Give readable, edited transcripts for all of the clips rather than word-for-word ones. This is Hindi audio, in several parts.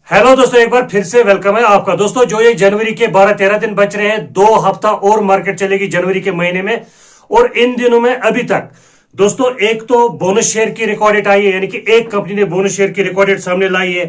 हेलो दोस्तों, एक बार फिर से वेलकम है आपका। दोस्तों, जो ये जनवरी के 12-13 दिन बच रहे हैं, 2 हफ्ता और मार्केट चलेगी जनवरी के महीने में। और इन दिनों में अभी तक दोस्तों एक तो बोनस शेयर की रिकॉर्ड डेट आई है, यानी कि एक कंपनी ने बोनस शेयर की रिकॉर्ड डेट सामने लाई है,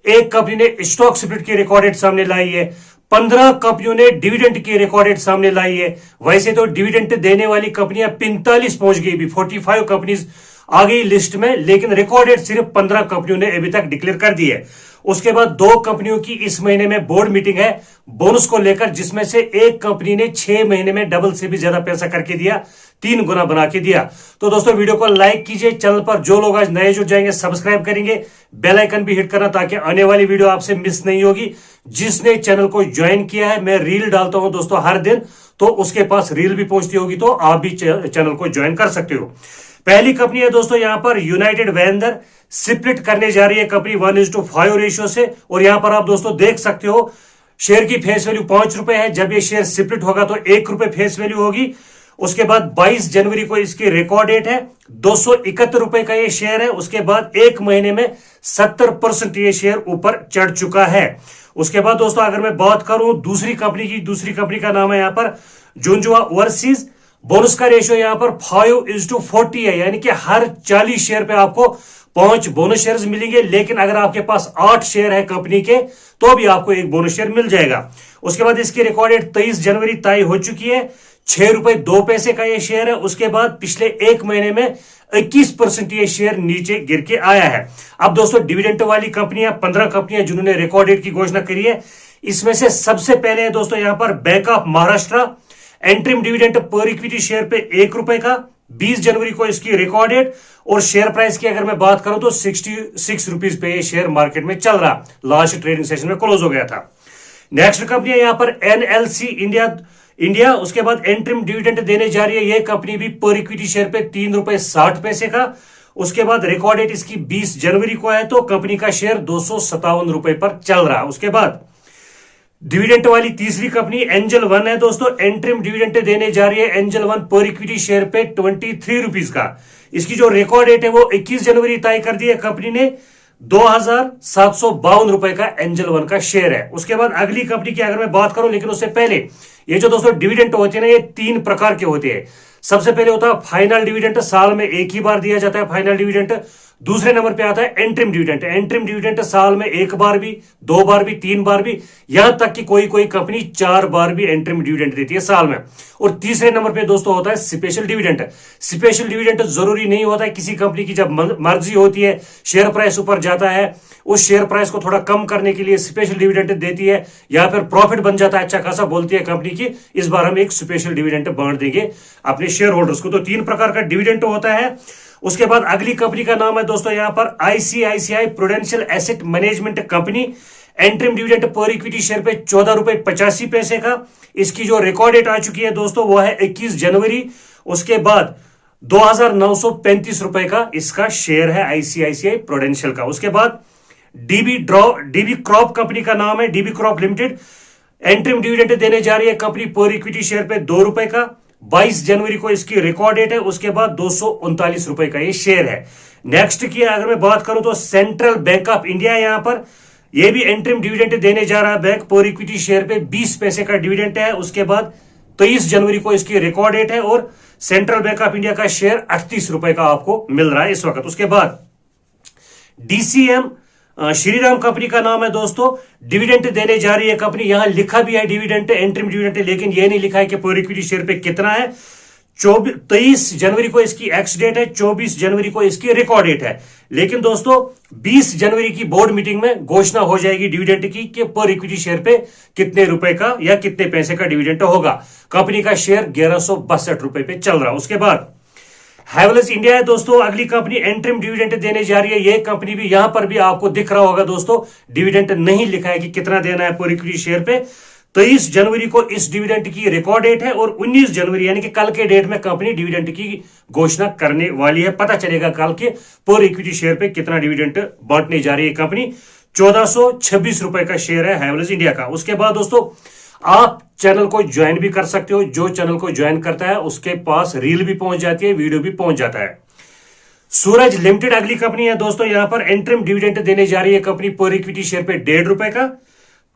एक कंपनी ने स्टॉक स्प्लिट की रिकॉर्ड डेट सामने लाई है, 15 कंपनियों ने डिविडेंड की रिकॉर्ड डेट सामने लाई है। वैसे तो डिविडेंड देने वाली कंपनियां 45 पहुंच गई, भी 45 कंपनीज आ गई लिस्ट में, लेकिन रिकॉर्ड डेट सिर्फ 15 कंपनियों ने अभी तक डिक्लेयर कर दी है। उसके बाद 2 कंपनियों की इस महीने में बोर्ड मीटिंग है बोनस को लेकर, जिसमें से एक कंपनी ने 6 महीने में डबल से भी ज्यादा पैसा करके दिया, 3 गुना बना के दिया। तो दोस्तों वीडियो को लाइक कीजिए, चैनल पर जो लोग आज नए जुड़ जाएंगे सब्सक्राइब करेंगे, बेल आइकन भी हिट करना ताकि आने वाली वीडियो आपसे मिस नहीं होगी। जिसने चैनल को ज्वाइन किया है, मैं रील डालता हूं दोस्तों हर दिन, तो उसके पास रील भी पहुंचती होगी, तो आप भी चैनल को ज्वाइन कर सकते हो। पहली कंपनी है दोस्तों यहां पर यूनाइटेड वेंदर, स्प्लिट करने जा रही है कंपनी 1:5 रेशियो से। और यहां पर आप दोस्तों देख सकते हो शेयर की फेस वैल्यू 5 रुपए है। जब ये शेयर स्प्लिट होगा तो 1 रुपए फेस वैल्यू होगी। उसके बाद 22 जनवरी को इसकी रिकॉर्ड डेट है, 271 रुपए का ये शेयर है। उसके बाद एक महीने में 70% ये शेयर ऊपर चढ़ चुका है। उसके बाद दोस्तों अगर मैं बात करूं दूसरी कंपनी का नाम है यहां पर जुंजुआ ओवरसीज। बोनस का रेशियो यहां पर 5:40 है, यानी कि हर 40 शेयर पे आपको 5 बोनस शेयर्स मिलेंगे। लेकिन अगर आपके पास 8 शेयर है कंपनी के, तो भी आपको 1 बोनस शेयर मिल जाएगा। उसके बाद इसकी रिकॉर्ड डेट 23 जनवरी तय हो चुकी है, 6 रुपए 2 पैसे का ये शेयर है। उसके बाद पिछले एक महीने में 21% ये शेयर नीचे गिर के आया है। अब दोस्तों डिविडेंड वाली कंपनियां 15 कंपनियां जिन्होंने रिकॉर्ड डेट की घोषणा करी है, इसमें से सबसे पहले है दोस्तों यहां पर bank of Maharashtra. Interim dividend per equity share पे 1 रुपए का, 20 जनवरी को इसकी रिकॉर्ड डेट। और शेयर प्राइस की अगर मैं बात करूं तो 66 रुपीज पे ये शेयर मार्केट में चल रहा, लास्ट ट्रेडिंग सेशन में क्लोज हो गया था। नेक्स्ट कंपनी है यहां पर एनएलसी इंडिया। उसके बाद एंट्रीम डिविडेंड देने जा रही है ये कंपनी भी पर इक्विटी शेयर पे 3.60 रुपए का। उसके बाद रिकॉर्ड डेट इसकी 20 जनवरी को है, तो कंपनी का शेयर 257 रुपए पर चल रहा। उसके बाद डिविडेंड वाली तीसरी कंपनी एंजल वन है दोस्तों। एंट्रीम डिविडेंड देने जा रही है एंजल वन पर इक्विटी शेयर पे 23 रुपीज का। इसकी जो रिकॉर्ड डेट है वो 21 जनवरी तय कर दी है कंपनी ने। 2752 रुपए का एंजल वन का शेयर है। उसके बाद अगली कंपनी की अगर मैं बात करूं, लेकिन उससे पहले ये जो दोस्तों डिविडेंड होते हैं ना, ये 3 प्रकार के होते हैं। सबसे पहले होता है फाइनल डिविडेंड, साल में एक ही बार दिया जाता है फाइनल डिविडेंड। दूसरे नंबर पे आता है एंट्रीम डिविडेंड। एंट्रीम डिविडेंड साल में 1 बार भी, 2 बार भी, 3 बार भी, यहां तक कि कोई कंपनी 4 बार भी एंट्रीम डिविडेंड देती है साल में। और तीसरे नंबर पे दोस्तों होता है स्पेशल डिविडेंड। स्पेशल डिविडेंड जरूरी नहीं होता है, किसी कंपनी की जब मर्जी होती है, शेयर प्राइस ऊपर जाता है, उस शेयर प्राइस को थोड़ा कम करने के लिए स्पेशल डिविडेंड देती है, या फिर प्रॉफिट बन जाता है अच्छा खासा, बोलती है कंपनी की इस बार हम एक स्पेशल डिविडेंड बांट देंगे अपने शेयर होल्डर्स को। तो 3 प्रकार का डिविडेंड होता है। उसके बाद अगली कंपनी का नाम है दोस्तों यहां पर ICICI prudential asset management company. Interim dividend per equity share पे 14.85 रुपए का। इसकी जो रिकॉर्ड डेट आ चुकी है दोस्तों वो है 21 जनवरी। उसके बाद 2935 रुपए का इसका शेयर है आईसीआईसीआई प्रूडेंशियल का। उसके बाद डीबी क्रॉप कंपनी का नाम है, dB crop limited. Interim dividend देने जा रही है कंपनी पर इक्विटी शेयर पे 2 रुपए का। 22 जनवरी को इसकी रिकॉर्ड डेट है। उसके बाद 239 रुपए का ये शेयर है। नेक्स्ट की अगर मैं बात करूं तो सेंट्रल बैंक ऑफ इंडिया, यहां पर यह भी एंट्रीम डिविडेंड देने जा रहा है बैंक पर इक्विटी शेयर पे 20 पैसे का डिविडेंड है। उसके बाद 23 जनवरी को इसकी रिकॉर्ड डेट है और सेंट्रल बैंक ऑफ इंडिया का शेयर 38 रुपए का आपको मिल रहा है इस वक्त। उसके बाद डीसीएम श्रीराम कंपनी का नाम है दोस्तों। डिविडेंड देने जा रही है कंपनी, यहां लिखा भी है डिविडेंड, एंट्रीम डिविडेंड, लेकिन यह नहीं लिखा है कि पर इक्विटी शेयर पे कितना है। 23 जनवरी को इसकी एक्स डेट है, 24 जनवरी को इसकी रिकॉर्ड डेट है। लेकिन दोस्तों 20 जनवरी की बोर्ड मीटिंग में घोषणा हो जाएगी डिविडेंड की कि पर इक्विटी शेयर पे कितने रुपए का या कितने पैसे का डिविडेंड होगा। कंपनी का शेयर 1162 रुपए पे चल रहा है। उसके बाद हैवेल्स इंडिया है दोस्तों अगली कंपनी। एंट्रीम डिविडेंड देने जा रही है ये कंपनी भी, यहां पर भी आपको दिख रहा होगा दोस्तों डिविडेंड नहीं लिखा है कि कितना देना है पर इक्विटी शेयर पे। 23 जनवरी को इस डिविडेंड की रिकॉर्ड डेट है और 19 जनवरी यानी कि कल के डेट में कंपनी डिविडेंड की घोषणा करने वाली है। पता चलेगा कल के पर इक्विटी शेयर पे कितना डिविडेंड बांटने जा रही है कंपनी। 1426 रुपए का शेयर है हैवेल्स इंडिया का। उसके बाद दोस्तों आप चैनल को ज्वाइन भी कर सकते हो, जो चैनल को ज्वाइन करता है उसके पास रील भी पहुंच जाती है, वीडियो भी पहुंच जाता है। सूरज लिमिटेड अगली कंपनी है दोस्तों, यहां पर एंट्रीम डिविडेंड देने जा रही है कंपनी पर इक्विटी शेयर पे ₹1.5 का।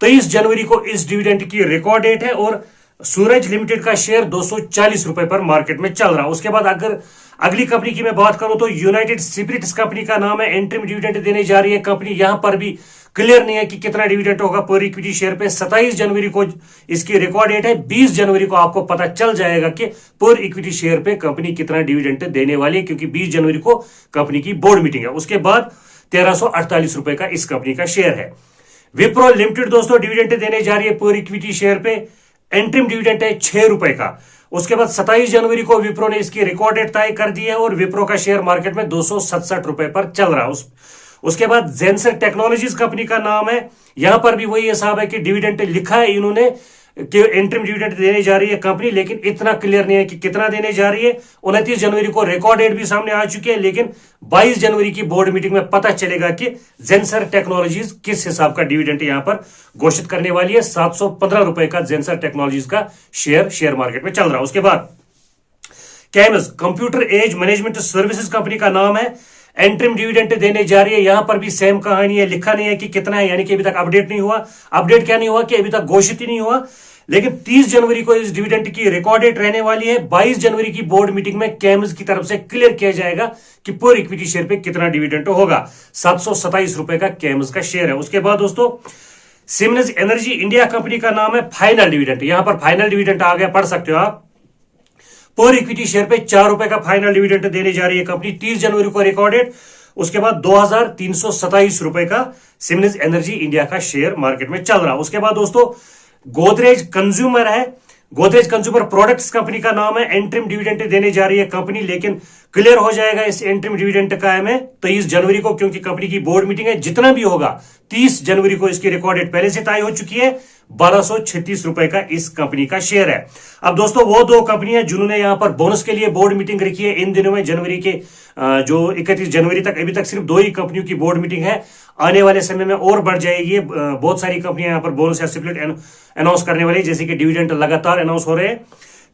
23 जनवरी को इस डिविडेंड की रिकॉर्ड डेट है और सूरज लिमिटेड का शेयर ₹240 पर मार्केट में चल रहा है। उसके बाद अगर अगली कंपनी की मैं बात करूं तो यूनाइटेड स्पिरिट्स कंपनी का नाम है, एंट्रीम डिविडेंड देने जा रही है कंपनी। यहां पर भी क्लियर नहीं है कि कितना डिविडेंड होगा पर इक्विटी शेयर पे। 27 जनवरी को इसकी रिकॉर्ड डेट है, 20 जनवरी को आपको पता चल जाएगा कि पर इक्विटी शेयर पे कंपनी कितना डिविडेंड देने वाली है, क्योंकि 20 जनवरी को कंपनी की बोर्ड मीटिंग है। उसके बाद ₹1348 का इस कंपनी का शेयर है। विप्रो लिमिटेड दोस्तों डिविडेंड देने जा रही है पर इक्विटी शेयर पे, एंट्रीम डिविडेंड है ₹6 का। उसके बाद 27 जनवरी को विप्रो ने इसकी रिकॉर्ड डेट तय कर दी है और विप्रो का शेयर मार्केट में ₹267 पर चल रहा है। उसके बाद जेंसर टेक्नोलॉजीज कंपनी का नाम है, यहां पर भी वही हिसाब है कि डिविडेंड लिखा है इन्होंने कि एंट्रीम डिविडेंड देने जा रही है कंपनी, लेकिन इतना क्लियर नहीं है कि कितना देने जा रही है। 29 जनवरी को रिकॉर्ड डेट भी सामने आ चुकी है, लेकिन 22 जनवरी की बोर्ड मीटिंग में पता चलेगा कि जेंसर टेक्नोलॉजीज किस हिसाब का डिविडेंड यहां पर घोषित करने वाली है। ₹715 का जेंसर टेक्नोलॉजीज का शेयर मार्केट में चल रहा है। उसके बाद CAMS computer age management services company का नाम है, एंट्रीम डिविडेंड देने जा रही है। यहां पर भी सेम कहानी है, लिखा नहीं है कि कितना है, यानी कि अभी तक अपडेट नहीं हुआ। अपडेट क्या नहीं हुआ कि अभी तक घोषित ही नहीं हुआ, लेकिन 30 जनवरी को इस डिविडेंड की रिकॉर्ड डेट रहने वाली है। 22 जनवरी की बोर्ड मीटिंग में कैम्स की तरफ से क्लियर किया जाएगा कि पर इक्विटी शेयर पे कितना डिविडेंड होगा। ₹727 का कैम्स का शेयर है। उसके बाद दोस्तों सिमंस एनर्जी इंडिया कंपनी का नाम है, फाइनल डिविडेंड, यहां पर फाइनल डिविडेंड आ गया, पढ़ सकते हो आप। पर इक्विटी शेयर पे ₹4 का फाइनल डिविडेंड देने जा रही है कंपनी। 30 जनवरी को रिकॉर्ड डेट। उसके बाद ₹2327 का सिमंस एनर्जी इंडिया का शेयर मार्केट में चल रहा है। उसके बाद दोस्तों गोदरेज कंज्यूमर है, गोदरेज कंज्यूमर प्रोडक्ट्स कंपनी का नाम है, एंट्रीम डिविडेंड देने जा रही है कंपनी, लेकिन क्लियर हो जाएगा इस एंट्रीम डिविडेंड का है 23 जनवरी को, क्योंकि कंपनी की बोर्ड मीटिंग है। जितना भी होगा 30 जनवरी को इसकी रिकॉर्ड डेट पहले से तय हो चुकी है। ₹1236 का इस कंपनी का शेयर है। अब दोस्तों वो दो कंपनियां जिन्होंने यहां पर बोनस के लिए बोर्ड मीटिंग रखी है इन दिनों में, जनवरी के जो 31 जनवरी तक, अभी तक सिर्फ 2 ही कंपनियों की बोर्ड मीटिंग है। आने वाले समय में और बढ़ जाएगी। बहुत सारी कंपनियां यहां पर बोनस या स्प्लिट अनाउंस करने वाली, जैसे कि डिविडेंड लगातार अनाउंस हो रहे हैं।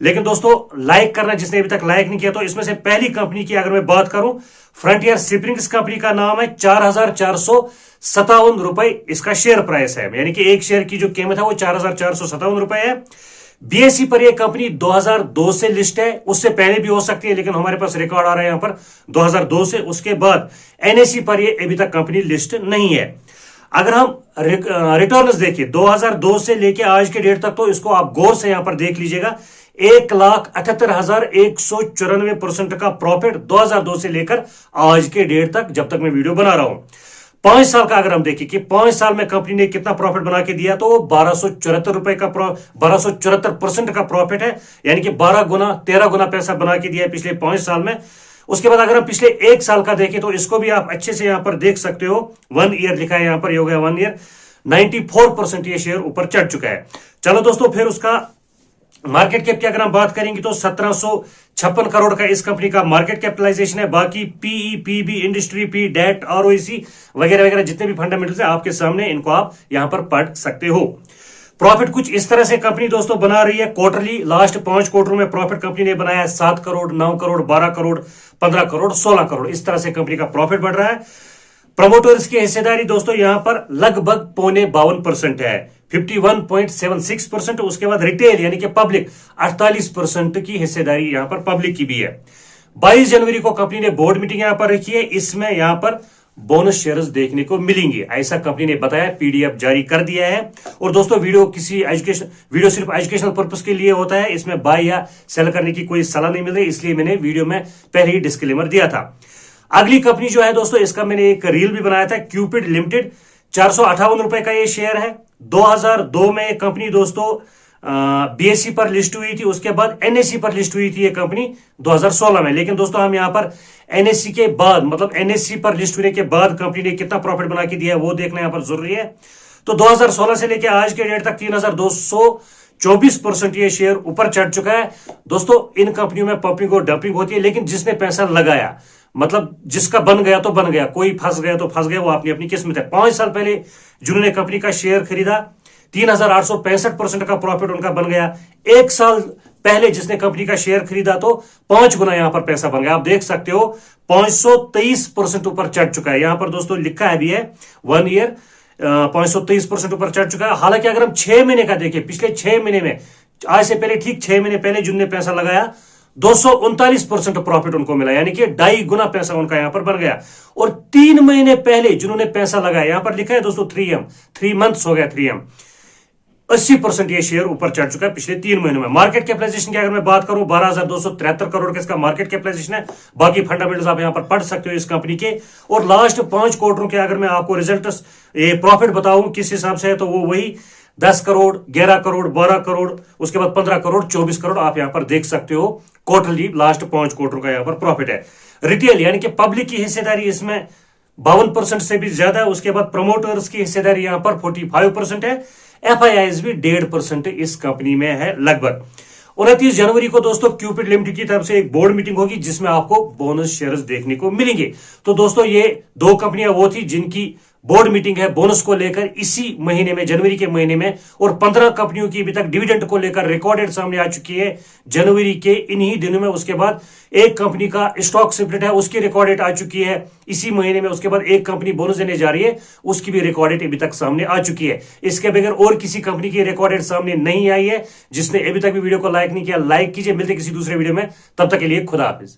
लेकिन दोस्तों लाइक करना जिसने अभी तक लाइक नहीं किया, तो इसमें से पहली कंपनी की अगर मैं बात करूं, फ्रंटियर स्प्रिंग्स कंपनी का नाम है, ₹4,457 इसका शेयर प्राइस है, यानी कि एक शेयर की जो कीमत है वो ₹4,457 है। बीएसई पर यह कंपनी 2002 से लिस्ट है, उससे पहले भी हो सकती है, लेकिन हमारे पास रिकॉर्ड आ रहा है यहां पर 2002 से। उसके बाद एनएसई पर यह अभी तक कंपनी लिस्ट नहीं है। अगर हम रिटर्न्स देखिए 2002 से लेके आज के डेट तक, तो इसको आप गौर से यहां पर देख लीजिएगा। 1,78,194% का प्रॉफिट 2002 से लेकर आज के डेट तक, जब तक मैं वीडियो बना रहा हूं। 5 साल का अगर हम देखें कि 5 साल में कंपनी ने कितना प्रॉफिट बना के दिया, तो वो ₹1274 का 1274% का प्रॉफिट है, यानी कि 13 गुना पैसा बना के दिया है पिछले 5 साल में। उसके बाद अगर हम पिछले 1 साल का देखें, तो इसको भी आप अच्छे से यहां पर देख सकते हो। 1 ईयर लिखा है यहां पर, ये हो गया 1 ईयर। 94% ये शेयर ऊपर चढ़ चुका है। चलो दोस्तों, फिर उसका मार्केट कैप की अगर हम बात करेंगे तो 1756 करोड़ का इस कंपनी का मार्केट कैपिटलाइजेशन है। बाकी PE, PB, industry P, debt, ROEC वगैरह वगैरह जितने भी फंडामेंटल्स है आपके सामने, इनको आप यहां पर पढ़ सकते हो। प्रॉफिट कुछ इस तरह से कंपनी दोस्तों बना रही है क्वार्टरली। लास्ट 5 क्वार्टर में प्रॉफिट कंपनी ने बनाया है 7 करोड़, 9 करोड़, 12 करोड़, 15 करोड़, 16 करोड़, इस तरह से कंपनी का प्रॉफिट बढ़ रहा है। प्रमोटर्स की हिस्सेदारी दोस्तों यहां पर लगभग 52% है, 51.76%। उसके बाद रिटेल यानी कि पब्लिक 48% की हिस्सेदारी यहां पर पब्लिक की भी है। 22 जनवरी को कंपनी ने बोर्ड मीटिंग यहां पर रखी है, इसमें यहां पर बोनस शेयर्स देखने को मिलेंगे, ऐसा कंपनी ने बताया। पीडीएफ जारी कर दिया है। और दोस्तों वीडियो सिर्फ एजुकेशनल पर्पस के लिए होता है, इसमें बाय या सेल करने की कोई सलाह नहीं मिल रही, इसलिए मैंने वीडियो में पहले ही डिस्क्लेमर दिया था। अगली कंपनी जो है दोस्तों, इसका मैंने एक रील भी बनाया था, क्यूपिड लिमिटेड, ₹458 का ये शेयर है। 2002 में कंपनी दोस्तों बीएसई पर लिस्ट हुई थी, उसके बाद एनएसई पर लिस्ट हुई थी ये कंपनी 2016 में। लेकिन दोस्तों हम यहां पर एनएसई के बाद, मतलब एनएसई पर लिस्ट होने के बाद कंपनी ने कितना प्रॉफिट बना के दिया है वो देखना यहां पर जरूरी है। तो 2016 से लेकर आज के डेट तक 3224% ये शेयर ऊपर चढ़ चुका है। दोस्तों इन कंपनियों में पंपिंग और डंपिंग होती है, लेकिन जिसने पैसा लगाया, मतलब जिसका बन गया तो बन गया, कोई फंस गया तो फंस गया, वो अपनी अपनी किस्मत है। 5 साल पहले जिन्होंने कंपनी का शेयर खरीदा, 3865% का प्रॉफिट उनका बन गया। 1 साल पहले जिसने कंपनी का शेयर खरीदा तो 5 गुना यहां पर पैसा बन गया। आप देख सकते हो 523% ऊपर चढ़ चुका है। यहां पर दोस्तों लिखा है भी है 1 ईयर 523% ऊपर चढ़ चुका है। हालांकि अगर हम 6 महीने का देखें, पिछले 6 महीने में, आज से पहले ठीक 6 महीने पहले जिनने पैसा लगाया 239% प्रॉफिट उनको मिला, यानी कि 2.5 गुना पैसा उनका यहां पर बन गया। और 3 महीने पहले जिन्होंने पैसा लगाया, यहां पर लिखा है दोस्तों 3 मंथ्स हो गया, 3M 80% ये शेयर ऊपर चढ़ चुका है पिछले 3 महीनों में। मार्केट कैपिटलाइजेशन की अगर मैं बात करूं 12,273 करोड़ का इसका मार्केट कैपिटलाइजेशन है। बाकी फंडामेंटल्स आप यहां पर पढ़ सकते हो इस कंपनी के। और लास्ट 5 क्वार्टरों के अगर मैं आपको रिजल्ट ये प्रॉफिट बताऊं किस हिसाब से है, तो वो वही 10 करोड़, 11 करोड़, 12 करोड़, उसके बाद 15 करोड़, 24 करोड़ आप यहां पर देख सकते हो। क्वार्टरली लास्ट 5 क्वार्टर का यहां पर प्रॉफिट है। रिटेल यानी कि पब्लिक की हिस्सेदारी इसमें 52% से भी ज्यादा है। उसके बाद प्रमोटर्स की हिस्सेदारी यहां पर 45% है। FIIs भी 1.5% इस कंपनी में है लगभग। 29 जनवरी को दोस्तों क्यूपिड लिमिटेड की तरफ से एक बोर्ड मीटिंग होगी जिसमें आपको बोनस शेयर्स देखने को मिलेंगे। तो दोस्तों ये 2 कंपनियां वो थी जिनकी बोर्ड मीटिंग है बोनस को लेकर इसी महीने में, जनवरी के महीने में। और 15 कंपनियों की अभी तक डिविडेंड को लेकर रिकॉर्डेड सामने आ चुकी है जनवरी के इन्हीं दिनों में। उसके बाद एक कंपनी का स्टॉक स्प्लिट है, उसकी रिकॉर्डेड आ चुकी है इसी महीने में। उसके बाद एक कंपनी बोनस देने जा रही है, उसकी भी रिकॉर्डेड अभी तक सामने आ चुकी है। इसके बगैर और किसी कंपनी की रिकॉर्डेड सामने नहीं आई है। जिसने अभी तक भी वीडियो को लाइक नहीं किया, लाइक कीजिए। मिलते किसी दूसरे वीडियो में, तब तक के लिए खुदा हाफिज।